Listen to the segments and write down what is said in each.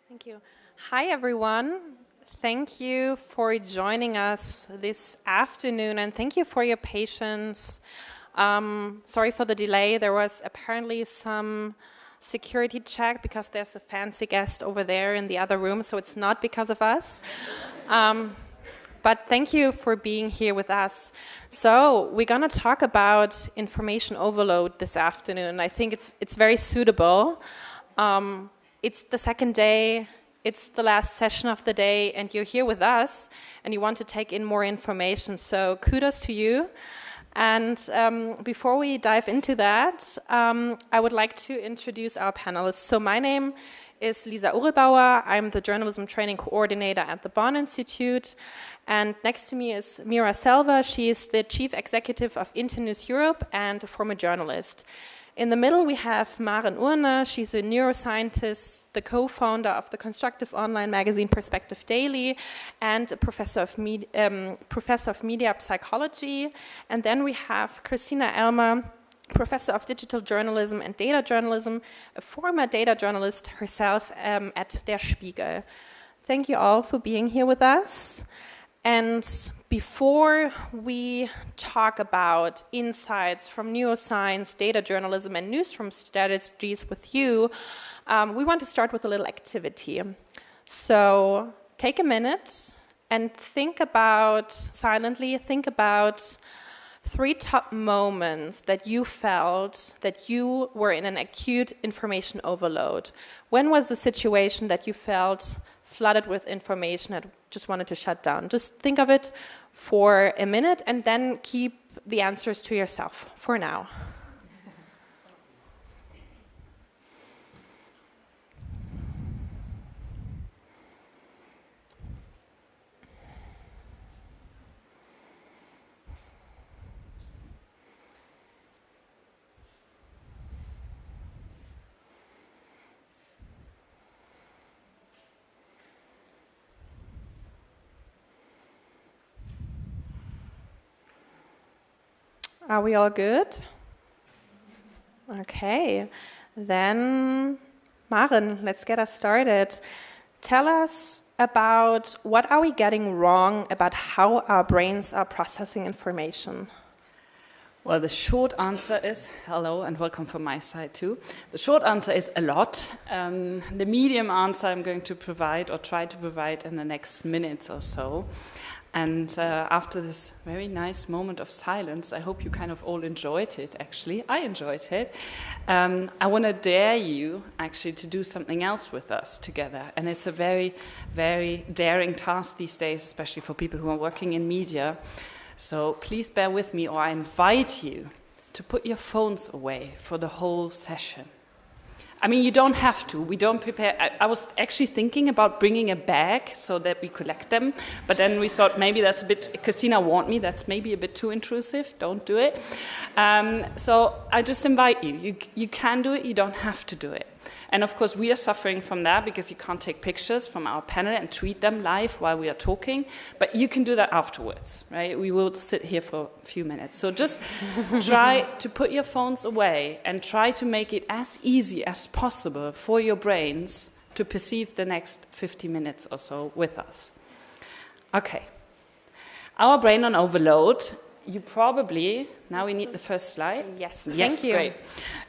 Thank you. Hi, everyone. Thank you for joining us this afternoon, and thank you for your patience. Sorry for the delay. There was apparently some security check because there's a fancy guest over there in the other room, so it's not because of us. But thank you for being here with us. So we're going to talk about information overload this afternoon. I think it's very suitable. It's the second day, it's the last session of the day, and you're here with us, and you want to take in more information. So kudos to you. And before we dive into that, I would like to introduce our panelists. So my name is Lisa Urebauer. I'm the Journalism Training Coordinator at the Bonn Institute. And next to me is Mira Selva. She is the Chief Executive of Internews Europe and a former journalist. In the middle, we have Maren Urner. She's a neuroscientist, the co-founder of the constructive online magazine Perspective Daily, and a professor of media psychology. And then we have Christina Elmer, professor of digital journalism and data journalism, a former data journalist herself at Der Spiegel. Thank you all for being here with us. And before we talk about insights from neuroscience, data journalism, and newsroom strategies with you, we want to start with a little activity. So take a minute and silently think about 3 top moments that you felt that you were in an acute information overload. When was the situation that you felt flooded with information and just wanted to shut down? Just think of it for a minute and then keep the answers to yourself for now. Are we all good? Okay, then Maren, let's get us started. Tell us about what are we getting wrong about how our brains are processing information? Well, the short answer is, hello and welcome from my side too. The short answer is a lot. The medium answer I'm going to provide or try to provide in the next minutes or so. And after this very nice moment of silence, I hope you kind of all enjoyed it, actually. I enjoyed it. I want to dare you, actually, to do something else with us together. And it's a very, very daring task these days, especially for people who are working in media. So please bear with me, or I invite you to put your phones away for the whole session. I mean, you don't have to. We don't prepare. I was actually thinking about bringing a bag so that we collect them, but then we thought maybe that's a bit, Christina warned me, that's maybe a bit too intrusive. Don't do it. So I just invite you. You can do it. You don't have to do it. And of course, we are suffering from that because you can't take pictures from our panel and tweet them live while we are talking. But you can do that afterwards, right? We will sit here for a few minutes. So just try to put your phones away and try to make it as easy as possible for your brains to perceive the next 50 minutes or so with us. Okay. Our brain on overload. You probably, now we need the first slide. Yes, yes, thank you. Great.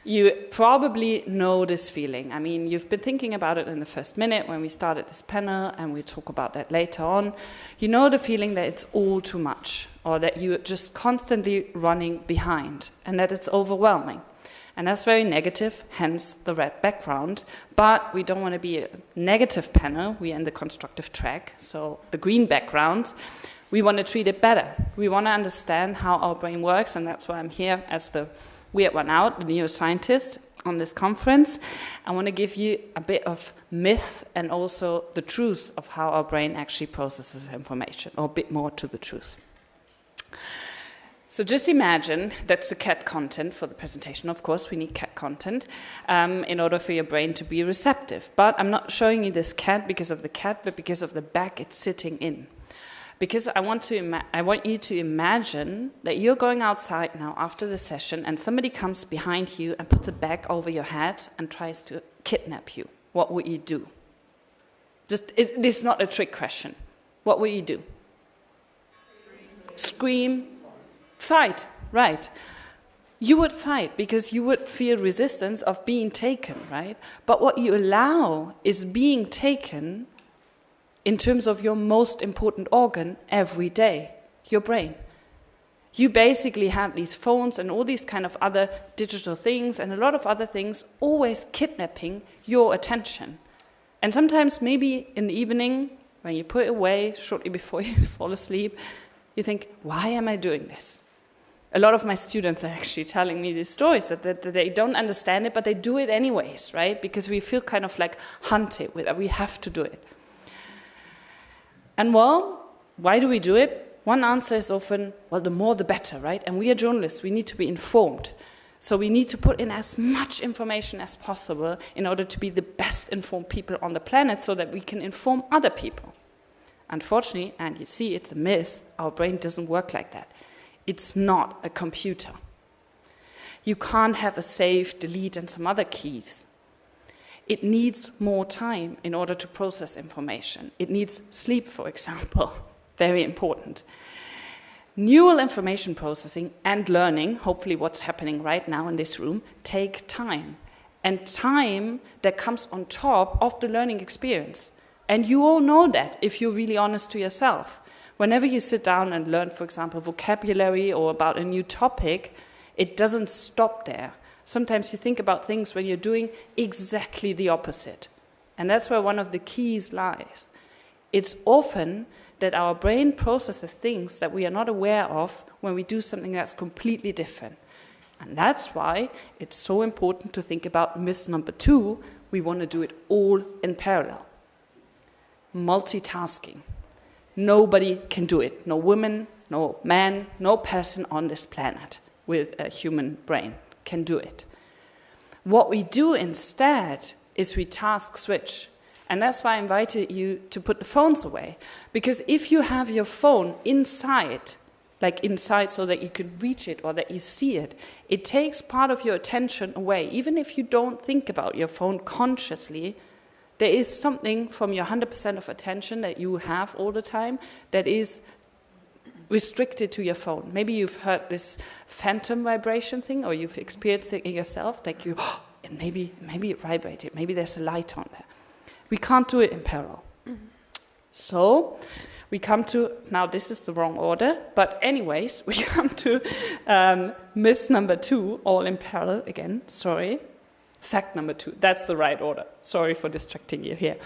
You probably know this feeling. I mean, you've been thinking about it in the first minute when we started this panel, and we'll talk about that later on. You know the feeling that it's all too much, or that you're just constantly running behind, and that it's overwhelming. And that's very negative, hence the red background. But we don't want to be a negative panel. We're in the constructive track, so the green background. We want to treat it better. We want to understand how our brain works, and that's why I'm here as the weird one out, the neuroscientist on this conference. I want to give you a bit of myth and also the truth of how our brain actually processes information, or a bit more to the truth. So just imagine, that's the cat content for the presentation. Of course, we need cat content in order for your brain to be receptive. But I'm not showing you this cat because of the cat, but because of the bag it's sitting in. Because I want you to imagine that you're going outside now after the session and somebody comes behind you and puts a bag over your head and tries to kidnap you. What would you do? This is not a trick question. What will you do? Scream, fight, right. You would fight because you would feel resistance of being taken, right? But what you allow is being taken in terms of your most important organ every day, your brain. You basically have these phones and all these kind of other digital things and a lot of other things always kidnapping your attention. And sometimes maybe in the evening, when you put it away shortly before you fall asleep, you think, why am I doing this? A lot of my students are actually telling me these stories that they don't understand it, but they do it anyways, right? Because we feel kind of like hunted with it. We have to do it. And well, why do we do it? One answer is often, well, the more the better, right? And we are journalists, we need to be informed. So we need to put in as much information as possible in order to be the best informed people on the planet so that we can inform other people. Unfortunately, and you see it's a myth, our brain doesn't work like that. It's not a computer. You can't have a save, delete, and some other keys. It needs more time in order to process information. It needs sleep, for example. Very important. Neural information processing and learning, hopefully what's happening right now in this room, take time. And time that comes on top of the learning experience. And you all know that if you're really honest to yourself. Whenever you sit down and learn, for example, vocabulary or about a new topic, it doesn't stop there. Sometimes you think about things when you're doing exactly the opposite. And that's where one of the keys lies. It's often that our brain processes things that we are not aware of when we do something that's completely different. And that's why it's so important to think about myth number 2. We want to do it all in parallel. Multitasking. Nobody can do it. No woman, no man, no person on this planet with a human brain can do it. What we do instead is we task switch. And that's why I invited you to put the phones away. Because if you have your phone inside, like inside so that you can reach it or that you see it, it takes part of your attention away. Even if you don't think about your phone consciously, there is something from your 100% of attention that you have all the time that is restricted to your phone. Maybe you've heard this phantom vibration thing, or you've experienced it yourself, like you, and maybe it vibrated, maybe there's a light on there. We can't do it in parallel. Mm-hmm. So we come to, now this is the wrong order, but anyways, we come to myth number 2, all in parallel again, sorry. Fact number 2, that's the right order. Sorry for distracting you here.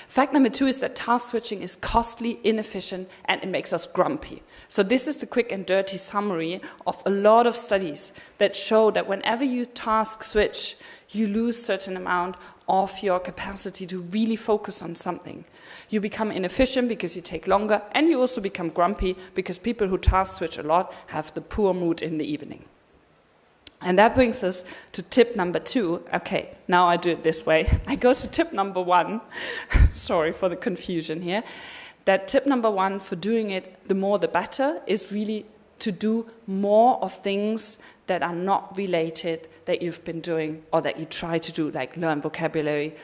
Fact number 2 is that task switching is costly, inefficient, and it makes us grumpy. So this is the quick and dirty summary of a lot of studies that show that whenever you task switch, you lose a certain amount of your capacity to really focus on something. You become inefficient because you take longer, and you also become grumpy because people who task switch a lot have the poor mood in the evening. And that brings us to tip number 2. Okay, now I do it this way. I go to tip number 1. Sorry for the confusion here. That tip number 1 for doing it, the more the better, is really to do more of things that are not related that you've been doing or that you try to do, like learn vocabulary,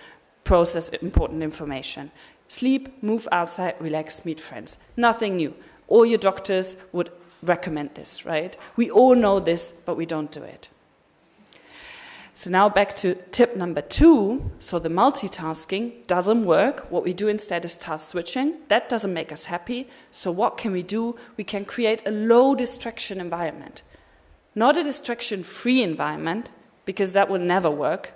process important information. Sleep, move outside, relax, meet friends. Nothing new. All your doctors would recommend this, right? We all know this, but we don't do it. So now back to tip number 2. So the multitasking doesn't work. What we do instead is task switching. That doesn't make us happy. So what can we do? We can create a low distraction environment. Not a distraction-free environment, because that will never work.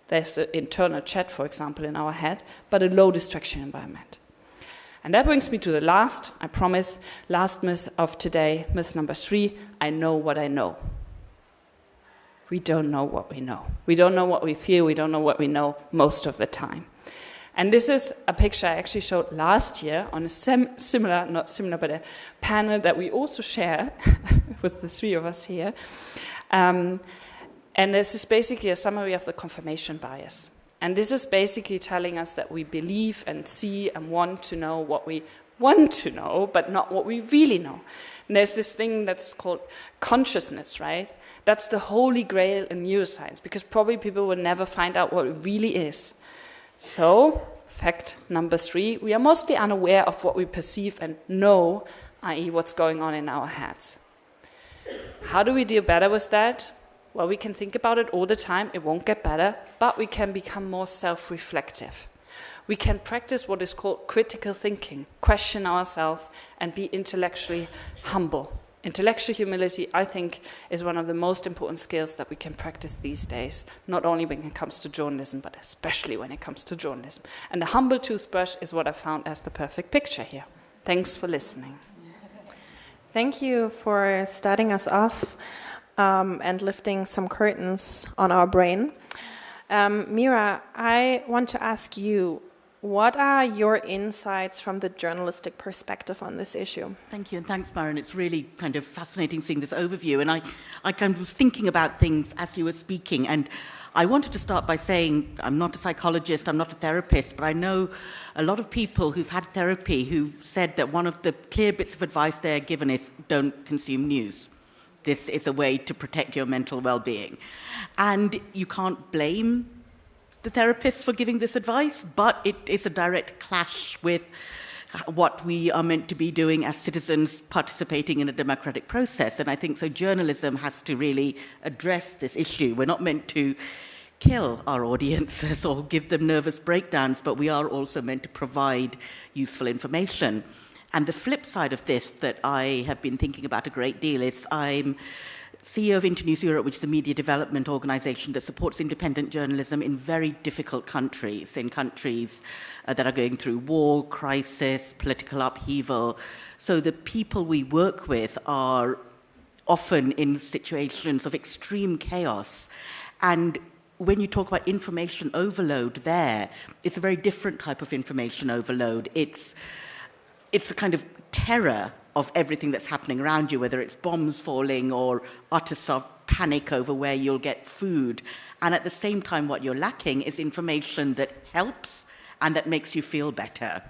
There's an internal chat, for example, in our head, but a low distraction environment. And that brings me to the last, I promise, last myth of today, myth number 3, I know what I know. We don't know what we know. We don't know what we feel, we don't know what we know most of the time. And this is a picture I actually showed last year on a similar, not similar, but a panel that we also share with the 3 of us here. And this is basically a summary of the confirmation bias. And this is basically telling us that we believe and see and want to know what we want to know, but not what we really know. And there's this thing that's called consciousness, right? That's the holy grail in neuroscience, because probably people will never find out what it really is. So, Fact number 3, we are mostly unaware of what we perceive and know, i.e. what's going on in our heads. How do we deal better with that? Well, we can think about it all the time, it won't get better, but we can become more self-reflective. We can practice what is called critical thinking, question ourselves and be intellectually humble. Intellectual humility, I think, is one of the most important skills that we can practice these days, not only when it comes to journalism, but especially when it comes to journalism. And the humble toothbrush is what I found as the perfect picture here. Thanks for listening. Thank you for starting us off and lifting some curtains on our brain. Mira, I want to ask you, what are your insights from the journalistic perspective on this issue? Thank you, and thanks, Myron. It's really kind of fascinating seeing this overview. And I kind of was thinking about things as you were speaking. And I wanted to start by saying I'm not a psychologist, I'm not a therapist, but I know a lot of people who've had therapy who've said that one of the clear bits of advice they're given is don't consume news. This is a way to protect your mental well-being. And you can't blame the therapists for giving this advice, but it is a direct clash with what we are meant to be doing as citizens participating in a democratic process. And I think so journalism has to really address this issue. We're not meant to kill our audiences or give them nervous breakdowns, but we are also meant to provide useful information. And the flip side of this that I have been thinking about a great deal is I'm CEO of Internews Europe, which is a media development organization that supports independent journalism in very difficult countries, in countries that are going through war, crisis, political upheaval. So the people we work with are often in situations of extreme chaos. And when you talk about information overload there, it's a very different type of information overload. It's a kind of terror of everything that's happening around you, whether it's bombs falling or utter sort of panic over where you'll get food. And at the same time, what you're lacking is information that helps and that makes you feel better.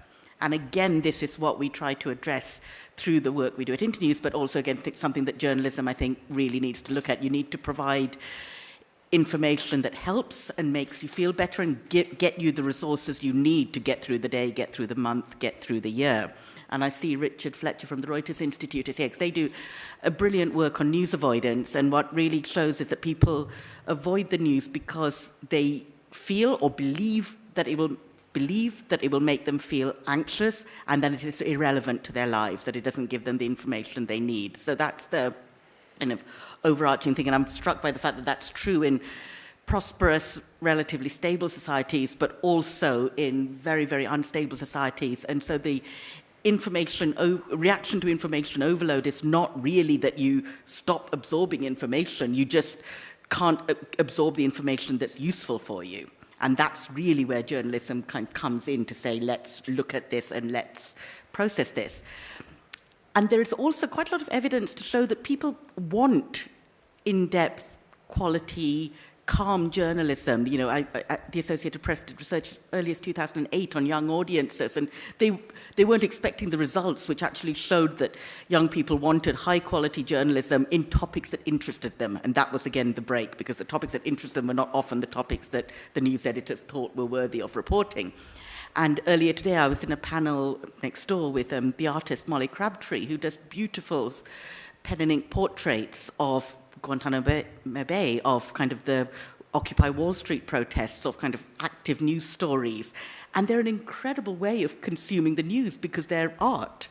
And again, this is what we try to address through the work we do at Internews, but also, again, something that journalism, I think, really needs to look at. You need to provide information that helps and makes you feel better and get you the resources you need to get through the day, get through the month, get through the year. And I see Richard Fletcher from the Reuters Institute is here, because they do a brilliant work on news avoidance, and what really shows is that people avoid the news because they feel or believe that it will make them feel anxious, and then it is irrelevant to their lives, that it doesn't give them the information they need. So that's the kind of overarching thing, and I'm struck by the fact that that's true in prosperous, relatively stable societies, but also in very, very unstable societies. And so the reaction to information overload is not really that you stop absorbing information, you just can't absorb the information that's useful for you. And that's really where journalism kind of comes in to say, let's look at this and let's process this. And there is also quite a lot of evidence to show that people want in-depth, quality, calm journalism. You know, the Associated Press did research as early as 2008 on young audiences, and they weren't expecting the results, which actually showed that young people wanted high-quality journalism in topics that interested them. And that was, again, the break, because the topics that interested them were not often the topics that the news editors thought were worthy of reporting. And earlier today, I was in a panel next door with the artist Molly Crabtree, who does beautiful pen and ink portraits of Guantanamo Bay, of kind of the Occupy Wall Street protests, of kind of active news stories. And they're an incredible way of consuming the news because they're art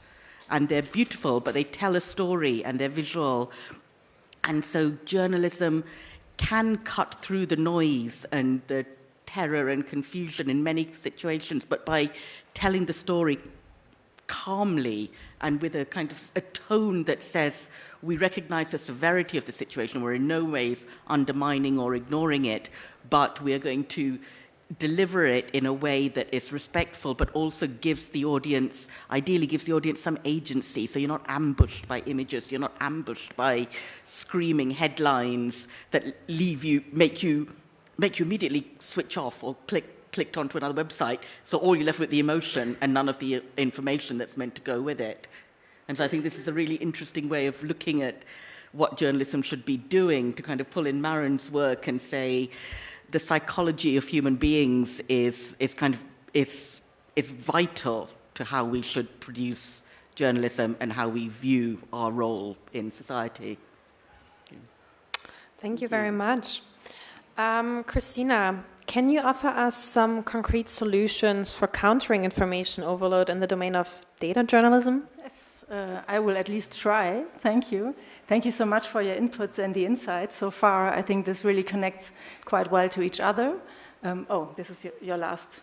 and they're beautiful, but they tell a story and they're visual. And so journalism can cut through the noise and the terror and confusion in many situations, but by telling the story calmly and with a kind of a tone that says we recognize the severity of the situation, we're in no ways undermining or ignoring it, but we are going to deliver it in a way that is respectful, but also gives the audience, ideally gives the audience some agency, so you're not ambushed by images, you're not ambushed by screaming headlines that make you immediately switch off or clicked onto another website, so all you're left with the emotion and none of the information that's meant to go with it. And so I think this is a really interesting way of looking at what journalism should be doing, to kind of pull in Maron's work and say the psychology of human beings is kind of is vital to how we should produce journalism and how we view our role in society. Thank you very much. Christina, can you offer us some concrete solutions for countering information overload in the domain of data journalism? Yes, I will at least try. Thank you. Thank you so much for your inputs and the insights. So far, I think this really connects quite well to each other. Oh, this is your last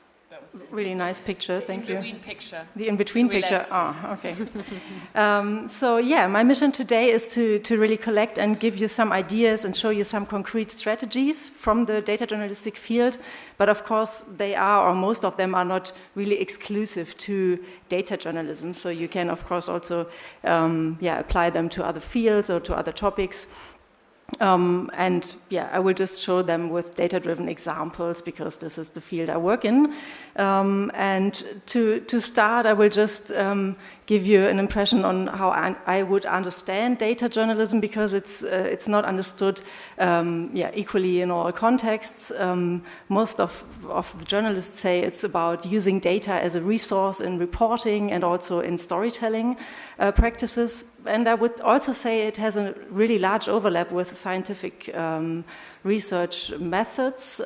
really nice picture. Thank you. The in-between picture. The in-between picture. Relax. Oh, okay. So yeah, my mission today is to really collect and give you some ideas and show you some concrete strategies from the data journalistic field. But of course, they are, or most of them are not really exclusive to data journalism. So you can, of course, also apply them to other fields or to other topics. And yeah, I will just show them with data-driven examples because this is the field I work in. And to start, I will just give you an impression on how I would understand data journalism because it's not understood equally in all contexts. Most of the journalists say it's about using data as a resource in reporting and also in storytelling practices. And I would also say it has a really large overlap with scientific research methods.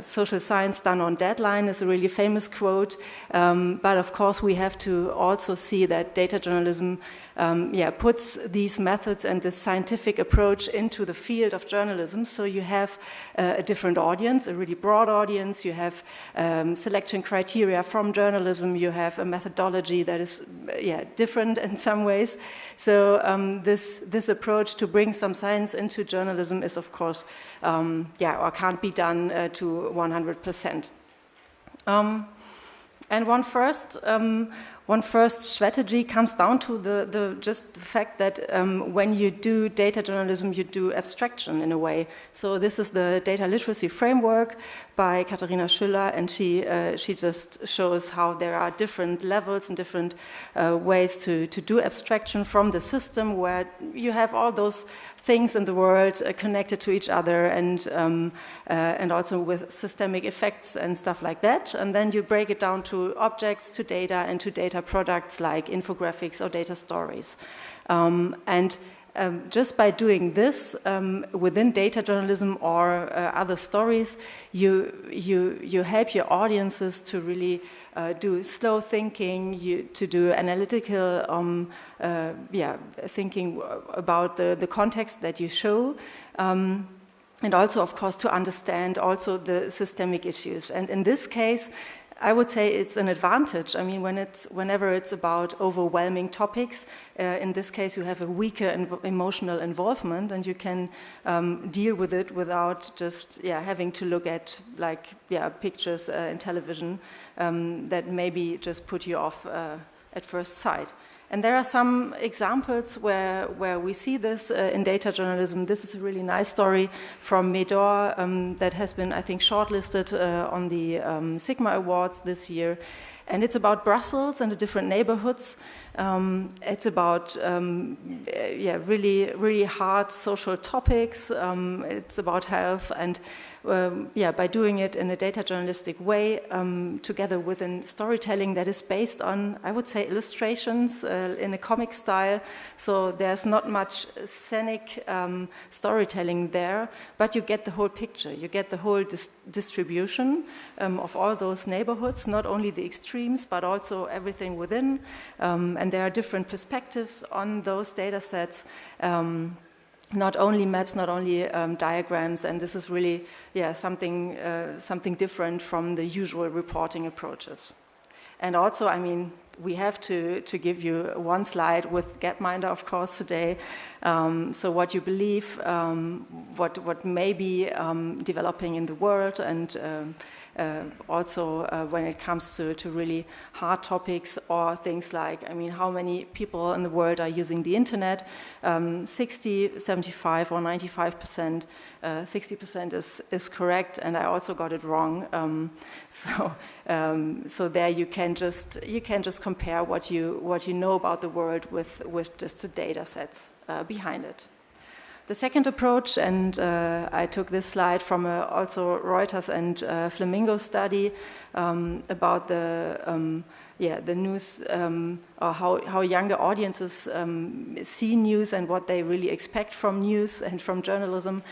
Social science done on deadline is a really famous quote. But of course, we have to also see that data journalism puts these methods and this scientific approach into the field of journalism. So you have a different audience, a really broad audience. You have selection criteria from journalism. You have a methodology that is different in some ways. So this approach to bring some science into journalism is, of course, or can't be done to 100%. And one first strategy comes down to the fact that when you do data journalism, you do abstraction in a way. So this is the data literacy framework by Katharina Schüller, and she just shows how there are different levels and different ways to do abstraction from the system, where you have all those things in the world connected to each other and also with systemic effects and stuff like that. And then you break it down to objects, to data, and to data products like infographics or data stories. Just by doing this within data journalism or other stories, you help your audiences to really do slow thinking, to do analytical thinking about the context that you show, and also, of course, to understand also the systemic issues. And in this case, I would say it's an advantage. I mean, whenever it's about overwhelming topics, in this case, you have a weaker emotional involvement, and you can deal with it without just having to look at pictures in television that maybe just put you off at first sight. And there are some examples where we see this in data journalism. This is a really nice story from Medor that has been, I think, shortlisted on the Sigma Awards this year. And it's about Brussels and the different neighborhoods. It's about really, really hard social topics. It's about health, and by doing it in a data journalistic way, together with a storytelling that is based on, I would say, illustrations in a comic style. So there's not much scenic storytelling there, but you get the whole picture. You get the whole distribution of all those neighborhoods, not only the extremes, but also everything within. And there are different perspectives on those data sets. Not only maps, not only diagrams, and this is really something different from the usual reporting approaches. And also, I mean, we have to give you one slide with Gapminder, of course, today. So what you believe, what may be developing in the world, and also when it comes to really hard topics or things like, I mean, how many people in the world are using the internet? 60, 75 or 95%. 60% is correct, and I also got it wrong. So there you can just compare what you know about the world with just the data sets behind it. The second approach, and I took this slide from also Reuters and Flamingo study about the news or how younger audiences see news and what they really expect from news and from journalism.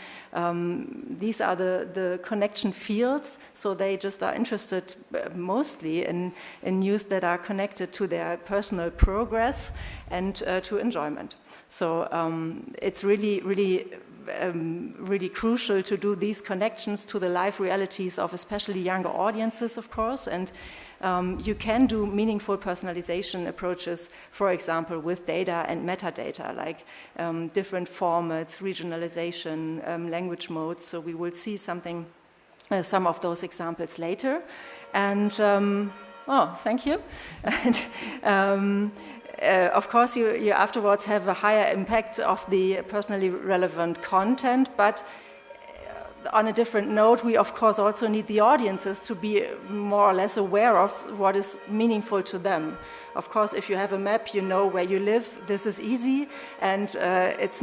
These are the connection fields, so they just are interested mostly in news that are connected to their personal progress and to enjoyment. So it's really crucial to do these connections to the life realities of especially younger audiences, of course, and you can do meaningful personalization approaches, for example, with data and metadata, like different formats, regionalization, language modes. So we will see some of those examples later. And, thank you. And, of course, you afterwards have a higher impact of the personally relevant content, but on a different note, we of course also need the audiences to be more or less aware of what is meaningful to them. Of course, if you have a map, you know where you live. This is easy, and it's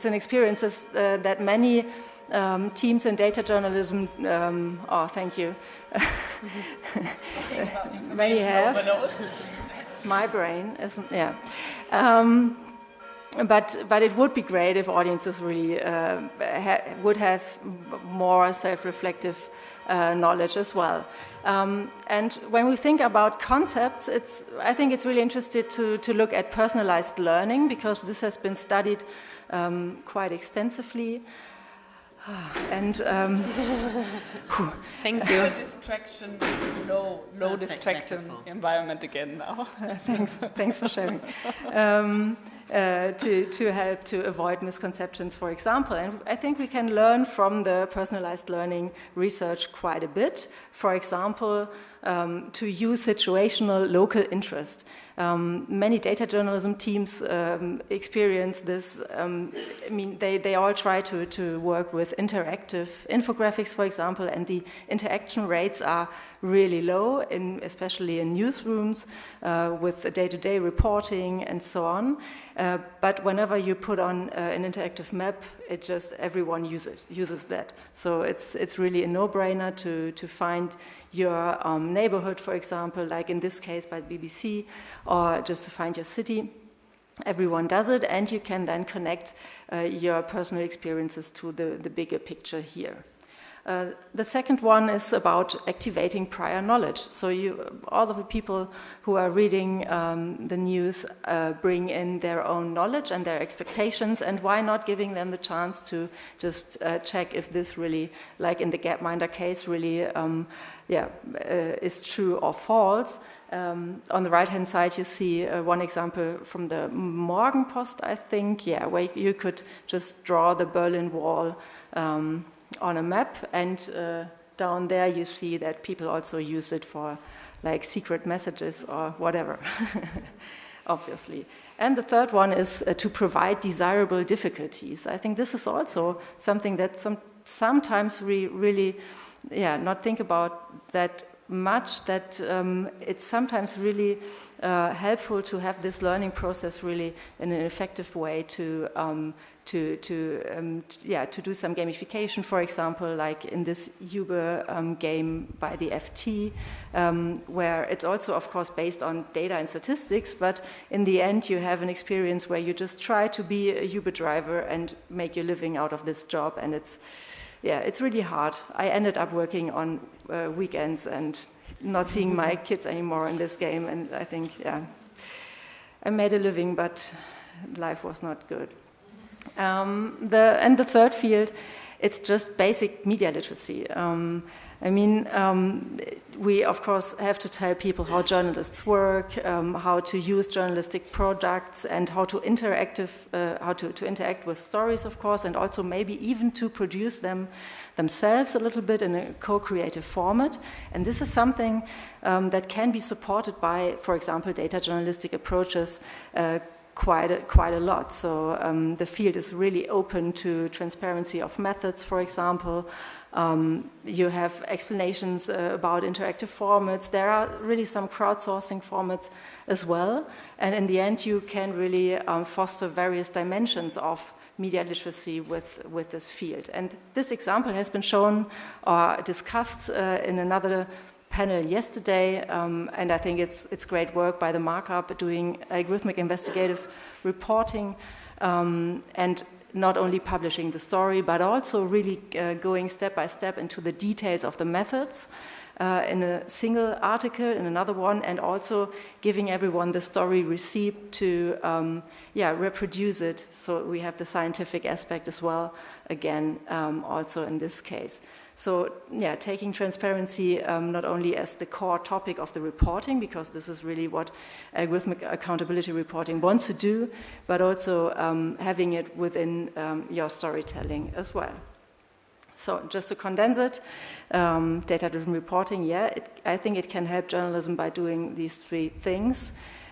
an experience that many teams in data journalism. Thank you. Many have. My brain isn't. Yeah. But it would be great if audiences really would have more self-reflective knowledge as well. And when we think about concepts, I think it's really interesting to look at personalized learning, because this has been studied quite extensively. And thank you. Distraction, low distraction environment again now. Thanks for sharing. To help to avoid misconceptions, for example. And I think we can learn from the personalized learning research quite a bit. For example, to use situational local interest. Many data journalism teams experience this. They all try to work with interactive infographics, for example, and the interaction rates are really low, especially in newsrooms with day-to-day reporting and so on. But whenever you put on an interactive map, everyone uses that. So it's really a no-brainer to find your neighborhood, for example, like in this case by the BBC, or just to find your city. Everyone does it, and you can then connect your personal experiences to the bigger picture here. The second one is about activating prior knowledge. So all of the people who are reading the news bring in their own knowledge and their expectations, and why not giving them the chance to just check if this really, like in the Gapminder case, really is true or false. On the right-hand side, you see one example from the Morgenpost, I think, where you could just draw the Berlin Wall on a map, and down there you see that people also use it for like secret messages or whatever, obviously. And the third one is to provide desirable difficulties. I think this is also something that sometimes we really not think about that much, that it's sometimes really helpful to have this learning process really in an effective way to do some gamification, for example, like in this Uber game by the FT, where it's also, of course, based on data and statistics, but in the end you have an experience where you just try to be a Uber driver and make your living out of this job, and it's really hard. I ended up working on weekends and not seeing my kids anymore in this game, and I think, I made a living, but life was not good. The third field, it's just basic media literacy. We of course have to tell people how journalists work, how to use journalistic products, and how to interact with stories, of course, and also maybe even to produce them themselves a little bit in a co-creative format. And this is something that can be supported by, for example, data journalistic approaches quite a lot. So the field is really open to transparency of methods, for example, You have explanations about interactive formats. There are really some crowdsourcing formats as well. And in the end, you can really foster various dimensions of media literacy with this field. And this example has been shown or discussed in another panel yesterday, and I think it's great work by the markup doing algorithmic investigative reporting and not only publishing the story, but also really going step by step into the details of the methods in a single article, in another one, and also giving everyone the story receipt to reproduce it. So we have the scientific aspect as well, again, also in this case. So yeah, taking transparency not only as the core topic of the reporting, because this is really what algorithmic accountability reporting wants to do, but also having it within your storytelling as well. So just to condense it, data-driven reporting, I think it can help journalism by doing these three things.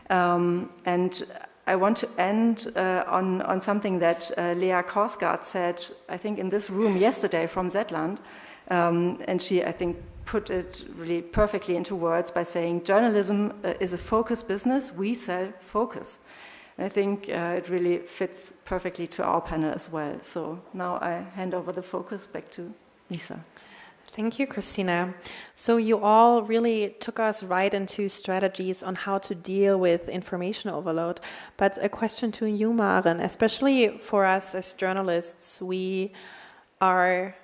And I want to end on something that Lea Korsgaard said, I think in this room yesterday from Zetland, and she, I think, put it really perfectly into words by saying, journalism is a focus business, we sell focus. And I think it really fits perfectly to our panel as well. So now I hand over the focus back to Lisa. Thank you, Christina. So you all really took us right into strategies on how to deal with information overload. But a question to you, Maren, especially for us as journalists, we are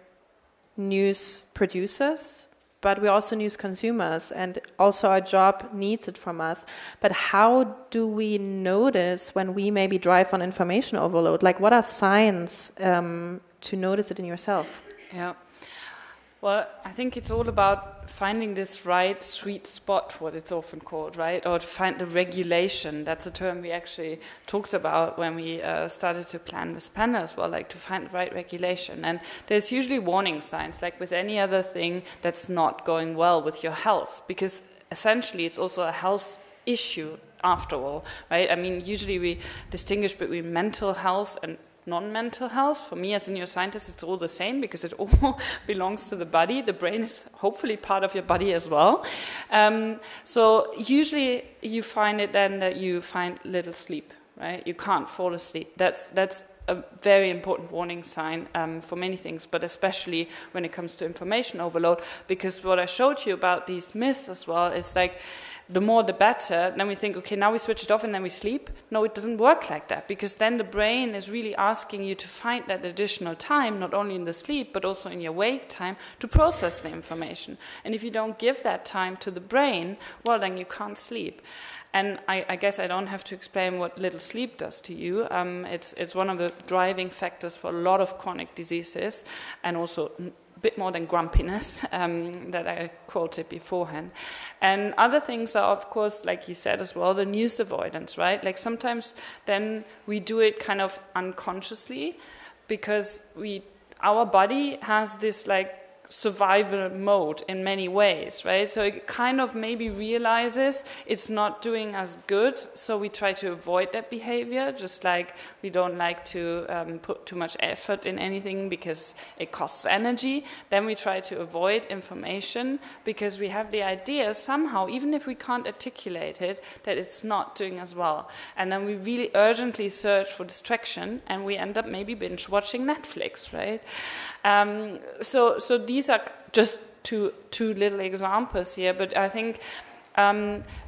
news producers, but we're also news consumers, and also our job needs it from us. But how do we notice when we maybe drive on information overload? Like, what are signs to notice it in yourself? Yeah. Well, I think it's all about finding this right sweet spot, what it's often called, right? Or to find the regulation. That's a term we actually talked about when we started to plan this panel as well, like to find the right regulation. And there's usually warning signs, like with any other thing that's not going well with your health, because essentially it's also a health issue after all, right? I mean, usually we distinguish between mental health and non-mental health. For me as a neuroscientist, it's all the same because it all belongs to the body. The brain is hopefully part of your body as well. So usually you find it then that you find little sleep, right? You can't fall asleep. That's a very important warning sign for many things, but especially when it comes to information overload, because what I showed you about these myths as well is like, the more the better. Then we think, okay, now we switch it off and then we sleep. No, it doesn't work like that, because then the brain is really asking you to find that additional time, not only in the sleep, but also in your wake time, to process the information. And if you don't give that time to the brain, well, then you can't sleep. And I guess I don't have to explain what little sleep does to you. It's one of the driving factors for a lot of chronic diseases, and also bit more than grumpiness that I quoted beforehand. And other things are, of course, like you said as well, the news avoidance, right? Like sometimes then we do it kind of unconsciously because our body has this like survival mode in many ways, right? So it kind of maybe realizes it's not doing us good, so we try to avoid that behavior, just like we don't like to put too much effort in anything because it costs energy. Then we try to avoid information because we have the idea somehow, even if we can't articulate it, that it's not doing us well. And then we really urgently search for distraction, and we end up maybe binge watching Netflix, right? So these are just two little examples here, but I think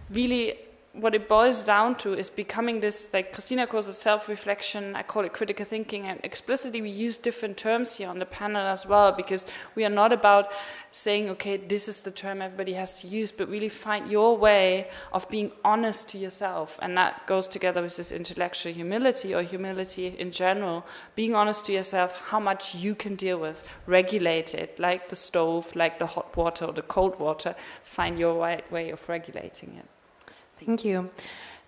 really what it boils down to is becoming this, like Christina calls it self-reflection, I call it critical thinking, and explicitly we use different terms here on the panel as well, because we are not about saying, okay, this is the term everybody has to use, but really find your way of being honest to yourself. And that goes together with this intellectual humility, or humility in general, being honest to yourself, how much you can deal with, regulate it, like the stove, like the hot water or the cold water, find your right way of regulating it. Thank you.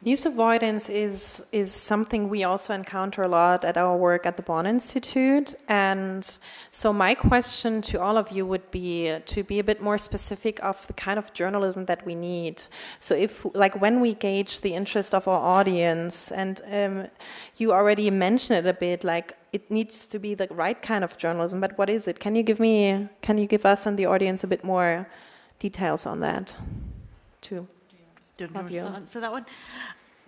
News avoidance is something we also encounter a lot at our work at the Bonn Institute. And so my question to all of you would be to be a bit more specific of the kind of journalism that we need. So if, like, when we gauge the interest of our audience, and you already mentioned it a bit, like, it needs to be the right kind of journalism, but what is it? Can you give us and the audience a bit more details on that too? So that one,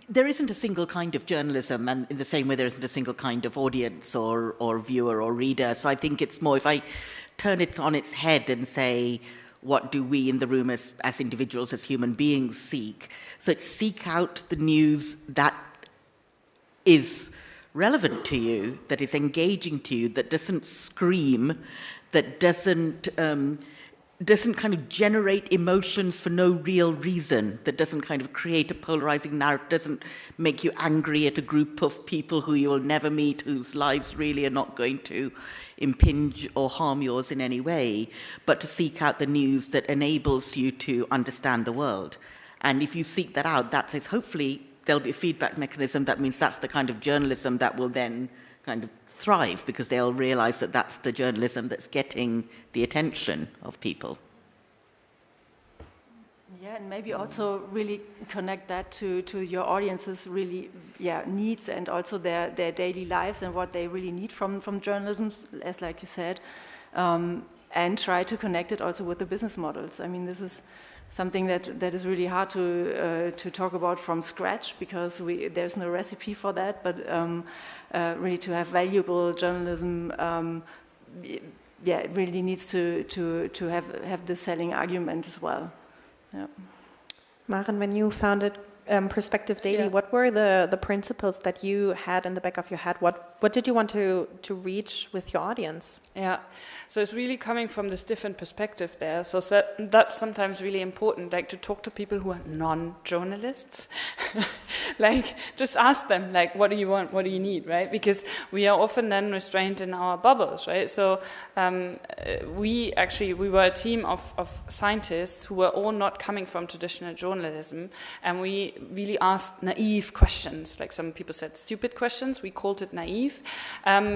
there isn't a single kind of journalism, and in the same way there isn't a single kind of audience or viewer or reader. So I think it's more, if I turn it on its head and say, what do we in the room as individuals, as human beings seek? So it's seek out the news that is relevant to you, that is engaging to you, that doesn't scream, that doesn't kind of generate emotions for no real reason, that doesn't kind of create a polarizing narrative, doesn't make you angry at a group of people who you will never meet, whose lives really are not going to impinge or harm yours in any way, but to seek out the news that enables you to understand the world. And if you seek that out, that is, hopefully there'll be a feedback mechanism. That means that's the kind of journalism that will then kind of thrive, because they'll realize that that's the journalism that's getting the attention of people. Yeah, and maybe also really connect that to your audience's really needs, and also their daily lives and what they really need from journalism, as like you said, and try to connect it also with the business models. I mean, this is something that is really hard to talk about from scratch, because there's no recipe for that, but really to have valuable journalism, it really needs to have the selling argument as well. Yeah. Maren, when you founded Perspective Daily, what were the principles that you had in the back of your head? What did you want to reach with your audience? Yeah, so it's really coming from this different perspective there. So that's sometimes really important, like to talk to people who are non-journalists. Like, just ask them, like, what do you want, what do you need, right? Because we are often then restrained in our bubbles, right? So we were a team of scientists who were all not coming from traditional journalism, and we really asked naive questions. Like, some people said stupid questions, we called it naive,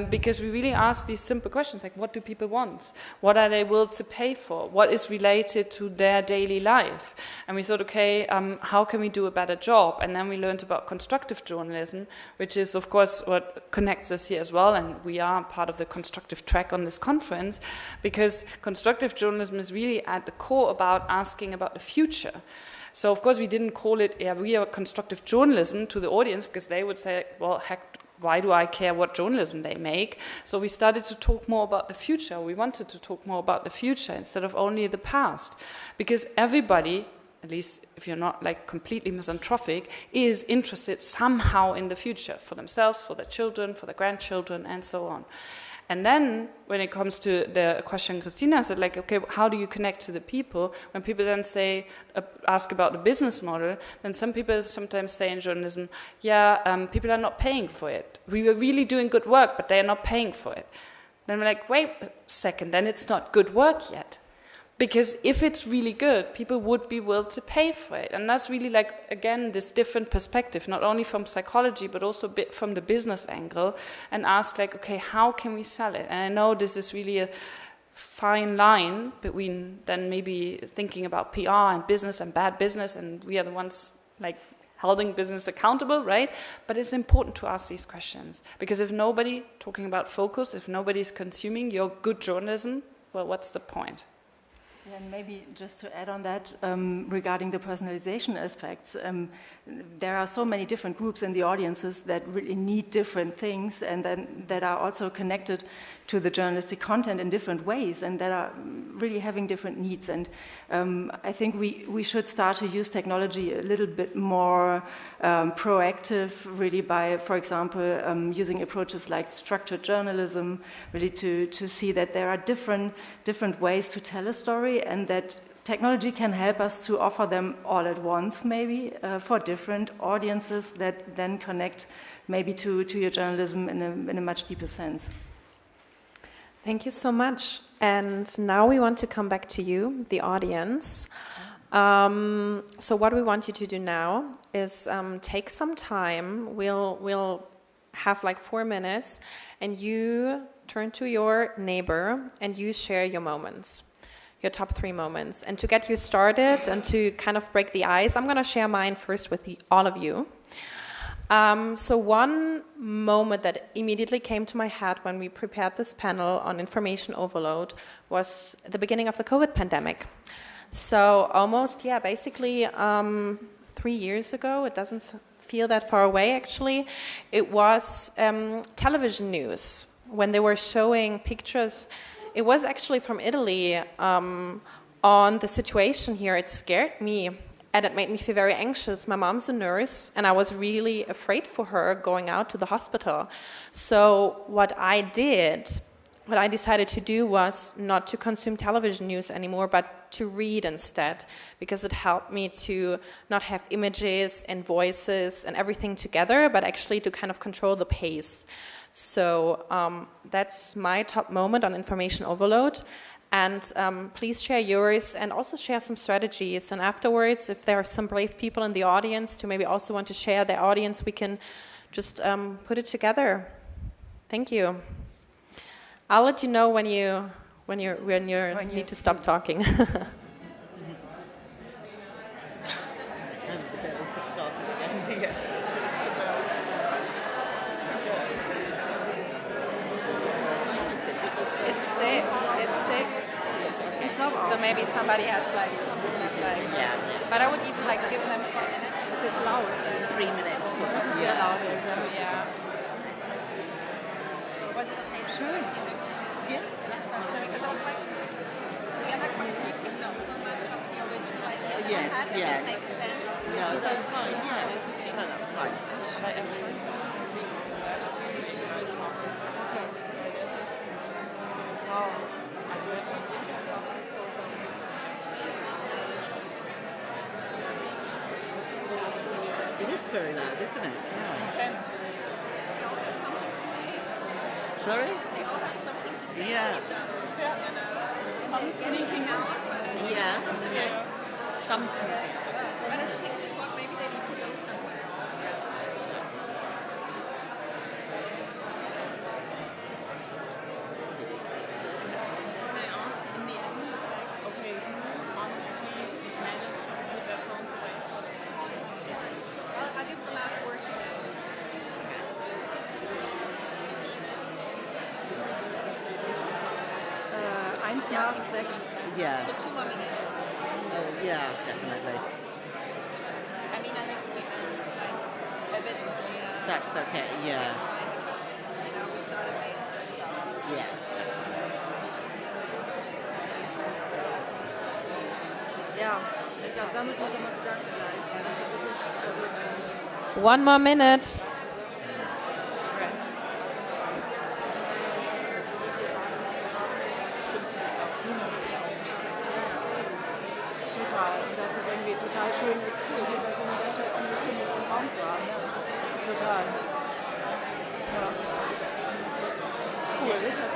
because we really asked these simple questions, like, what do people want? What are they willing to pay for? What is related to their daily life? And we thought, okay, how can we do a better job? And then we learned about constructive journalism, which is, of course, what connects us here as well, and we are part of the constructive track on this conference, because constructive journalism is really at the core about asking about the future. So, of course, we didn't call it, we are constructive journalism to the audience, because they would say, well, heck, why do I care what journalism they make? So we started to talk more about the future. We wanted to talk more about the future instead of only the past. Because everybody, at least if you're not like completely misanthropic, is interested somehow in the future, for themselves, for their children, for their grandchildren, and so on. And then, when it comes to the question Christina said, like, okay, how do you connect to the people? When people then say, ask about the business model, then some people sometimes say in journalism, people are not paying for it. We were really doing good work, but they are not paying for it. Then we're like, wait a second, then it's not good work yet. Because if it's really good, people would be willing to pay for it. And that's really, like, again, this different perspective, not only from psychology, but also a bit from the business angle, and ask, like, okay, how can we sell it? And I know this is really a fine line between then maybe thinking about PR and business and bad business, and we are the ones, like, holding business accountable, right? But it's important to ask these questions. Because if nobody, talking about focus, if nobody's consuming your good journalism, well, what's the point? And maybe just to add on that, regarding the personalization aspects, there are so many different groups in the audiences that really need different things, and then that are also connected to the journalistic content in different ways, and that are really having different needs. And I think we should start to use technology a little bit more proactive, really, by, for example, using approaches like structured journalism, really to see that there are different ways to tell a story, and that technology can help us to offer them all at once, maybe, for different audiences that then connect maybe to your journalism in a much deeper sense. Thank you so much. And now we want to come back to you, the audience. So what we want you to do now is take some time. We'll have like 4 minutes, and you turn to your neighbor and you share your moments, your top 3 moments. And to get you started and to kind of break the ice, I'm going to share mine first with all of you. So one moment that immediately came to my head when we prepared this panel on information overload was the beginning of the COVID pandemic. So almost, basically 3 years ago, it doesn't feel that far away actually, it was television news when they were showing pictures. It was actually from Italy on the situation here. It scared me and it made me feel very anxious. My mom's a nurse and I was really afraid for her going out to the hospital. So what I decided to do was not to consume television news anymore, but to read instead, because it helped me to not have images and voices and everything together, but actually to kind of control the pace. So that's my top moment on information overload. And please share yours and also share some strategies. And afterwards, if there are some brave people in the audience to maybe also want to share their audience, we can just put it together. Thank you. I'll let you know when you need to stop talking. It's 6. So maybe somebody has like yeah. But I would even like give them 4 minutes. It's loud. 3 minutes. Yeah. Loud. Yeah. Was it okay? Schön. Yes. Because I was like, the other question you know so much of the original idea. Yes, yeah. It makes sense. Yeah, that's fine. Yeah, no, that's fine. It is very loud, isn't it? Yeah. Intense. They all have something to say. Sorry? They all have something to say Yeah. to each other. Yeah. You know, Some sneaking out. Yeah. Okay. Some smoking. But at 6 o'clock, maybe they need to go somewhere. Can I ask in the end, okay, who honestly managed to put their phones away? I'll give the last word to them. Eins nach 6. Yeah. So 2 more minutes. Oh, yeah, definitely. I mean, and if we can, like, a bit earlier. That's okay, yeah. That's fine, because, you know, we started late. So. Yeah. Ja, ich glaube, da müssen wir uns nochmal bedanken gleich, weil das ist wirklich... 1 more minute. Total. Und das ist irgendwie total schön, das so eine ganz offene Stimme im Raum zu haben. Total. Ja. Cool. Richard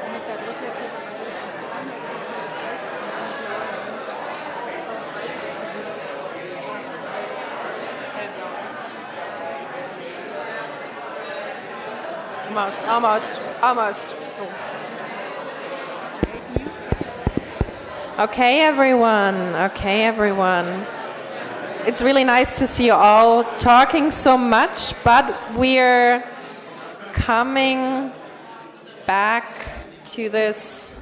ungefähr 3., 4. Almost. Okay, everyone. It's really nice to see you all talking so much, but we're coming back to this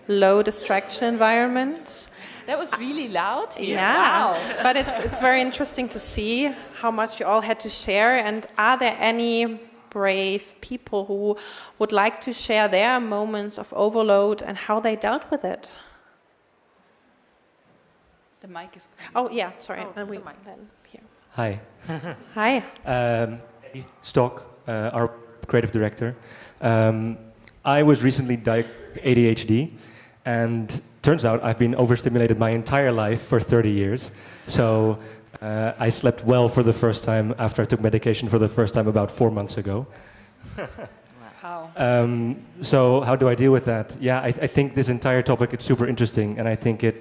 low distraction environment. That was really loud. Yeah, Wow. but it's very interesting to see how much you all had to share. And are there any brave people who would like to share their moments of overload and how they dealt with it? The mic is. Oh yeah, sorry. Oh, Then the mic. here. Hi. Hi. Eddie Stock, our creative director. I was recently diagnosed with ADHD, and turns out I've been overstimulated my entire life for 30 years. So I slept well for the first time after I took medication for the first time about 4 months ago. How? So how do I deal with that? Yeah, I think this entire topic is super interesting, and I think it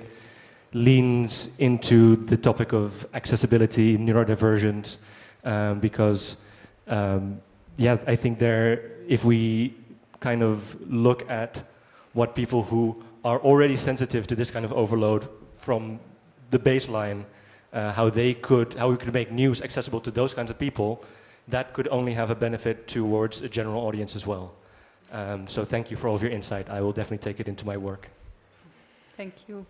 leans into the topic of accessibility, neurodivergence, because yeah, I think if we kind of look at what people who are already sensitive to this kind of overload from the baseline, how we could make news accessible to those kinds of people, that could only have a benefit towards a general audience as well. So thank you for all of your insight. I will definitely take it into my work. Thank you.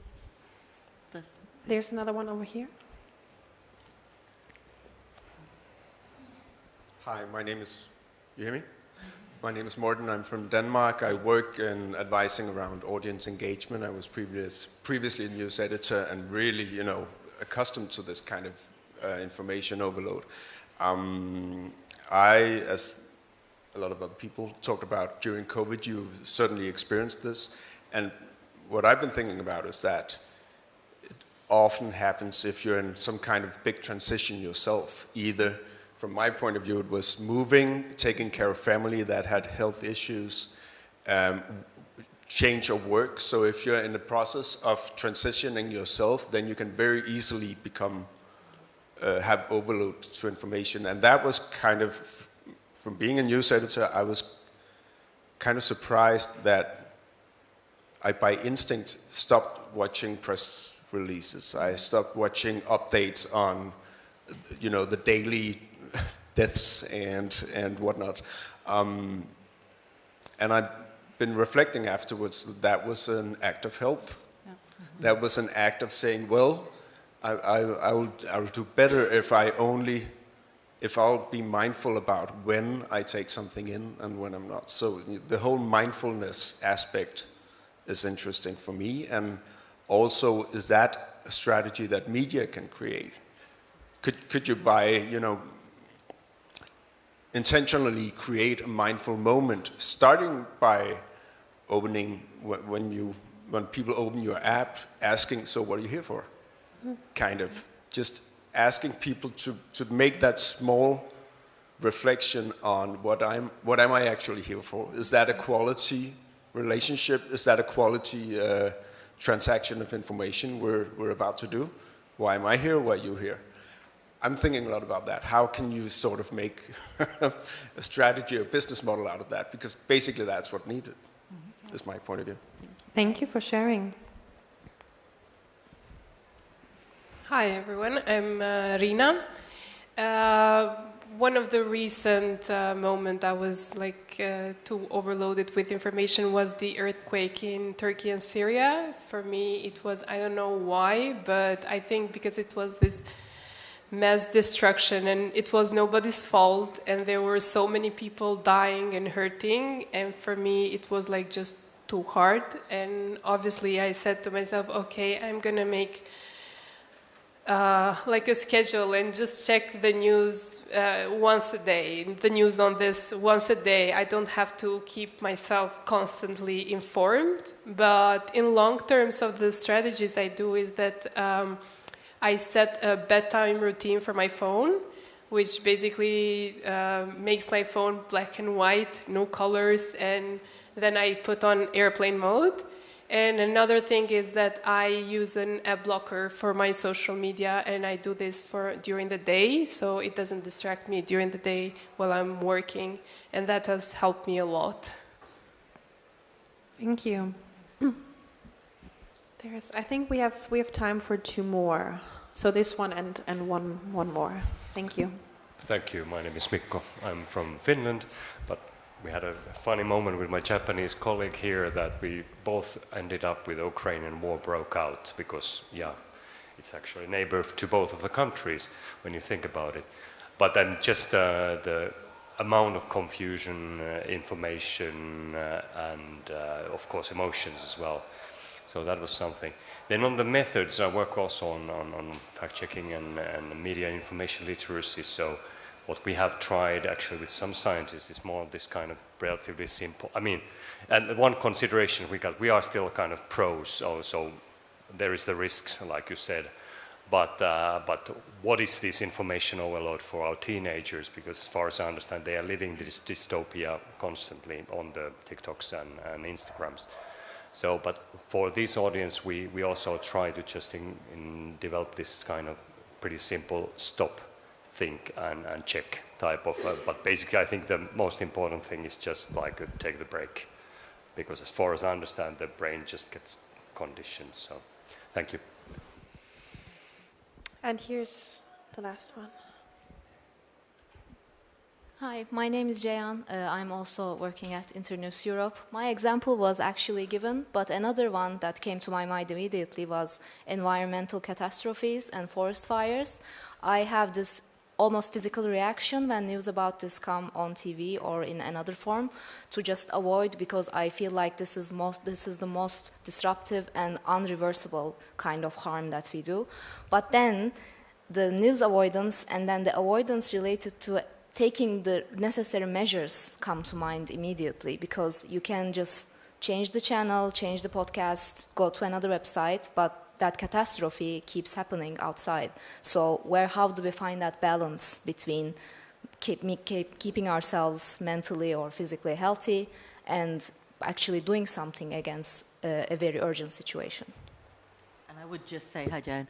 There's another one over here. Hi, my name is, you hear me? My name is Morten, I'm from Denmark. I work in advising around audience engagement. I was previously a news editor and really, accustomed to this kind of information overload. As a lot of other people talked about during COVID, you certainly experienced this. And what I've been thinking about is that it often happens if you're in some kind of big transition yourself. Either, from my point of view, it was moving, taking care of family that had health issues, change of work. So if you're in the process of transitioning yourself, then you can very easily have overload to information. And that was kind of, from being a news editor, I was kind of surprised that I, by instinct, stopped watching press releases. I stopped watching updates on, the daily deaths and whatnot. And I've been reflecting afterwards that was an act of health. Yeah. Mm-hmm. That was an act of saying, well, I'll do better if I'll be mindful about when I take something in and when I'm not. So the whole mindfulness aspect is interesting for me. And also, is that a strategy that media can create? Could you intentionally create a mindful moment, starting by opening, when people open your app, asking, so what are you here for? Kind of just asking people to make that small reflection on what am I actually here for? Is that a quality relationship? Is that a quality transaction of information we're about to do? Why am I here? Why are you here? I'm thinking a lot about that. How can you sort of make a strategy or business model out of that? Because basically that's what's needed, is my point of view. Thank you for sharing. Hi everyone, I'm Rina. One of the recent moments I was too overloaded with information was the earthquake in Turkey and Syria. For me, it was, I don't know why, but I think because it was this mass destruction and it was nobody's fault and there were so many people dying and hurting, and for me it was just too hard. And obviously I said to myself, okay, I'm gonna make a schedule and just check the news once a day, the news on this once a day. I don't have to keep myself constantly informed, but in long terms of the strategies I do is that I set a bedtime routine for my phone, which basically makes my phone black and white, no colors, and then I put on airplane mode. And another thing is that I use an ad blocker for my social media, and I do this during the day, so it doesn't distract me during the day while I'm working, and that has helped me a lot. Thank you. I think we have time for two more. So this one and one more. Thank you. Thank you. My name is Mika. I'm from Finland, but we had a funny moment with my Japanese colleague here that we both ended up with Ukrainian war broke out because, it's actually a neighbor to both of the countries when you think about it. But then just the amount of confusion, information, and of course emotions as well. So that was something. Then on the methods, I work also on fact-checking and media information literacy. So what we have tried actually with some scientists is more of this kind of relatively simple. And one consideration we are still kind of pros, so there is the risk, like you said, But what is this information overload for our teenagers? Because as far as I understand, they are living this dystopia constantly on the TikToks and Instagrams. So, but for this audience, we also try to just develop this kind of pretty simple stop, think, and check type of. But basically, I think the most important thing is just like take the break, because as far as I understand, the brain just gets conditioned. So, thank you. And here's the last one. Hi, my name is Jayan. I'm also working at Internews Europe. My example was actually given, but another one that came to my mind immediately was environmental catastrophes and forest fires. I have this almost physical reaction when news about this come on TV or in another form to just avoid, because I feel like this is the most disruptive and unreversible kind of harm that we do. But then the news avoidance and then the avoidance related to taking the necessary measures come to mind immediately, because you can just change the channel, change the podcast, go to another website, but that catastrophe keeps happening outside. So how do we find that balance between keeping ourselves mentally or physically healthy and actually doing something against a very urgent situation? And I would just say, hi Jayan,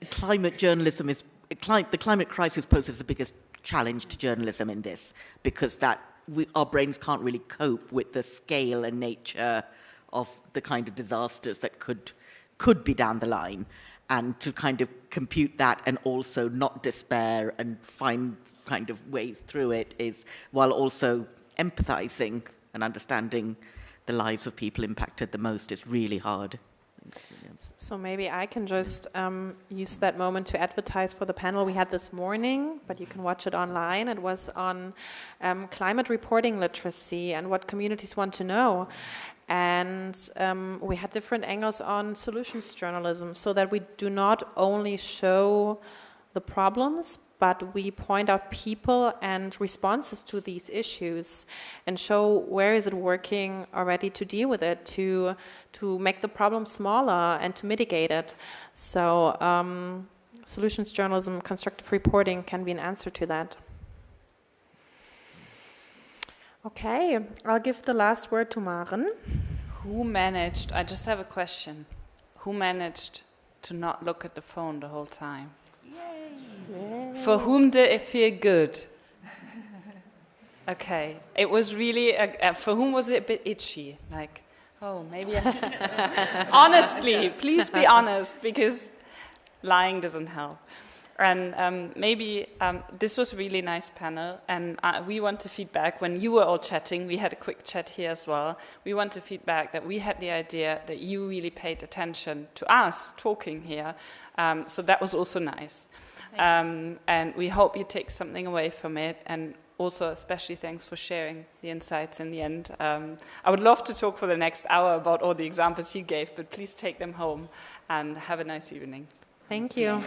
climate journalism the climate crisis poses the biggest challenge to journalism in this, because our brains can't really cope with the scale and nature of the kind of disasters that could be down the line, and to kind of compute that and also not despair and find kind of ways through it while also empathizing and understanding the lives of people impacted the most is really hard. So maybe I can just use that moment to advertise for the panel we had this morning, but you can watch it online. It was on climate reporting literacy and what communities want to know. And we had different angles on solutions journalism, so that we do not only show the problems, but we point out people and responses to these issues and show where is it working already to deal with it, to make the problem smaller and to mitigate it. So solutions journalism, constructive reporting can be an answer to that. Okay, I'll give the last word to Maren. I just have a question. Who managed to not look at the phone the whole time? Yay. For whom did it feel good? Okay, it was really, for whom was it a bit itchy? Like, oh, maybe honestly, please be honest, because lying doesn't help. And maybe this was a really nice panel, and we want to feedback. When you were all chatting, we had a quick chat here as well. We want to feedback that we had the idea that you really paid attention to us talking here. So that was also nice. And we hope you take something away from it. And also, especially thanks for sharing the insights in the end. I would love to talk for the next hour about all the examples you gave, but please take them home and have a nice evening. Thank you.